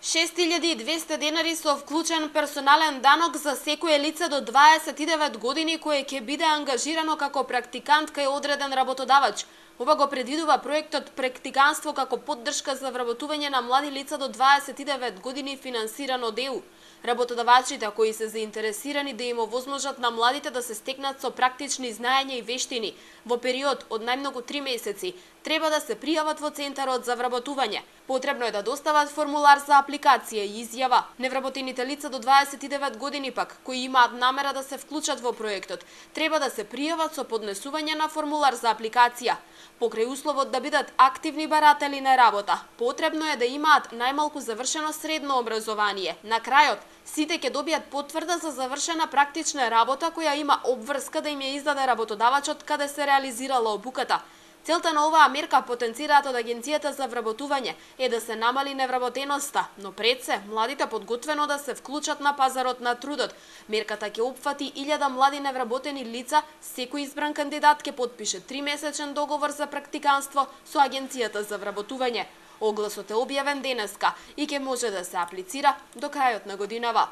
6.200 денари со вклучен персонален данок за секое лице до 29 години кое ќе биде ангажирано како практикант кај одреден работодавач. Ова го предвидува проектот Практиканство како поддршка за вработување на млади лица до 29 години финансирано од ЕУ. Работодавачите кои се заинтересирани да им овозможат на младите да се стекнат со практични знаења и вештини во период од најмногу 3 месеци, треба да се пријават во Центарот за вработување. Потребно е да достават формулар за апликација и изјава. Невработените лица до 29 години пак, кои имаат намера да се вклучат во проектот, треба да се пријават со поднесување на формулар за апликација. Покрај условот да бидат активни баратели на работа, потребно е да имаат најмалку завршено средно образование. На крајот, сите ќе добијат потврда за завршена практична работа која има обврска да им ја издаде работодавачот каде се реализирала обуката. Целта на оваа мерка, потенцираат од Агенцијата за вработување, е да се намали невработеноста, но пред се младите подготвено да се вклучат на пазарот на трудот. Мерката ќе опфати 1000 млади невработени лица, секој избран кандидат ќе потпише 3-месечен договор за практиканство со Агенцијата за вработување. Огласот е објавен денеска и ќе може да се аплицира до крајот на годинава.